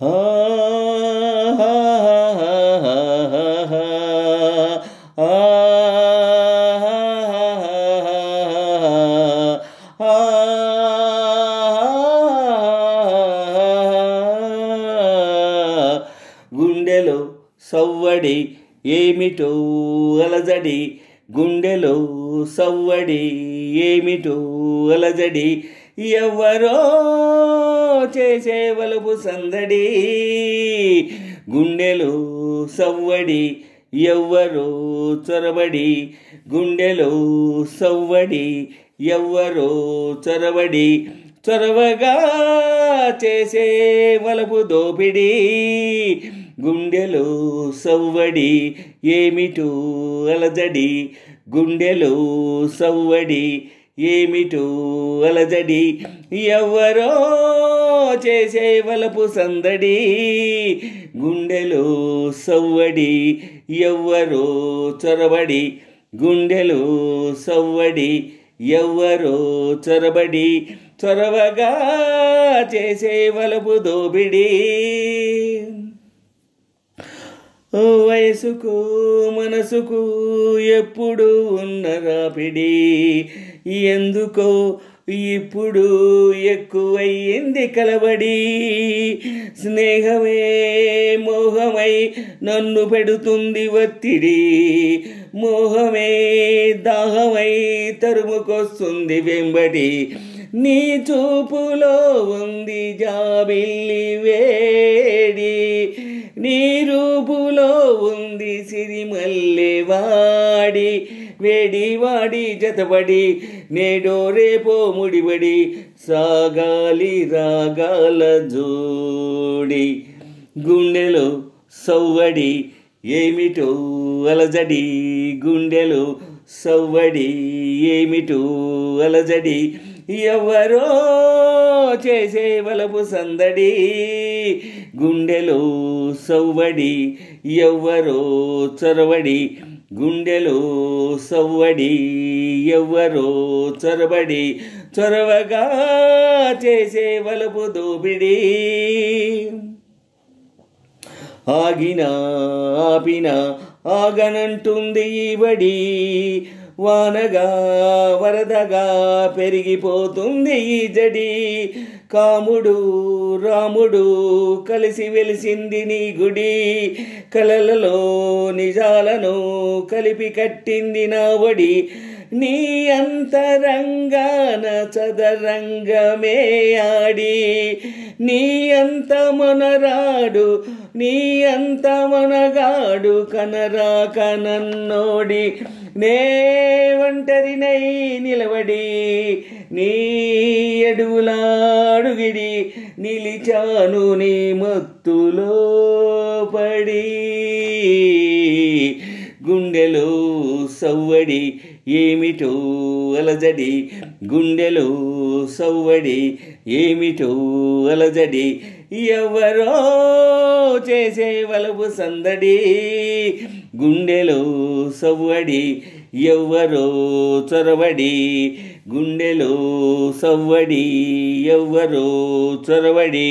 ఆ గుండెలో సవ్వడి ఏమిటో అలజడి, గుండెలో సవ్వడి ఏమిటో అలజడి, ఎవరో చేసే వలపు సందడి, గుండెలో సవ్వడి ఎవ్వరో చొరబడి, గుండెలో సవ్వడి ఎవ్వరో చొరబడి, చొరవగా చేసే వలపు దోపిడి, గుండెలో సవ్వడి ఏమిటో అలజడి, గుండెలో సవ్వడి ఏమిటో అలజడి, ఎవ్వరో చేసే వలపు సందడి, గుండెలో సవ్వడి ఎవ్వరో చొరబడి, గుండెలో సవ్వడి ఎవ్వరో చొరబడి, చొరవగా చేసే వలపు దోపిడి, వయసుకు మనసుకు ఎప్పుడు ఉన్న రాపిడి, ఎందుకో ఇప్పుడు ఎక్కువయ్యింది కలబడి, స్నేహమే మోహమై నన్ను పెడుతుంది ఒత్తిడి, మోహమే దాహమై తరుముకొస్తుంది వెంబడి, నీ చూపులో ఉంది జాబిల్లి వేడి, నీ రూపులో ఉంది సిరిమల్లె వాడి, వేడి వాడి జతబడి నేడో రేపో ముడిబడి, సాగాలి రాగాల జోడి, గుండెలో సవ్వడి ఏమిటో అలజడి, గుండెలో సవ్వడి ఏమిటో అలజడి, ఎవరో చేసే వలపు సందడి, గుండెలో సవ్వడి ఎవ్వరో చొరబడి, గుండెలో సవ్వడి ఎవ్వరో చొరబడి, చొరవగా చేసే వలపు దోపిడి, ఆగినా ఆపినా ఆగనంటుంది ఈ బడి, వానగా వరదగా పెరిగిపోతుంది ఈ జడి, కాముడు రాముడు కలిసి వెలిసింది నీ గుడి, కలలలో నిజాలను కలిపి కట్టింది నా ఒడి, నీ అంతరంగాన చదరంగమే ఆడి, నీ అంత మనరాడు నీ అంత మనగాడు కనరాక నన్నోడి, నే ఒంటరినై నిలబడి నీ అడుగులాడుగిడి, నిలిచాను నీ మత్తులో పడి, గుండెలో సవ్వడి ఏమిటో అలజడి, గుండెలో సవ్వడి ఏమిటో అలజడి, ఎవరో చేసే వలపు సందడి, గుండెలో సవ్వడి ఎవ్వరో చొరబడి, గుండెలో సవ్వడి ఎవ్వరో చొరబడి,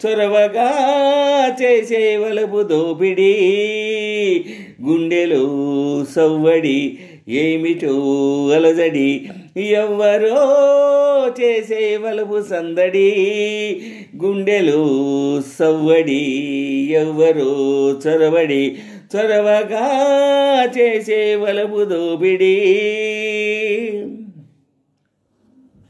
చొరవగా చేసే వలపు దోపిడి, గుండెలో సవ్వడి ఏమిటో అలజడి, ఎవ్వరో చేసే వలపు సందడి, గుండెలో సవ్వడి ఎవ్వరో చొరబడి, చొరవగా చేసే వలపు దోపిడి.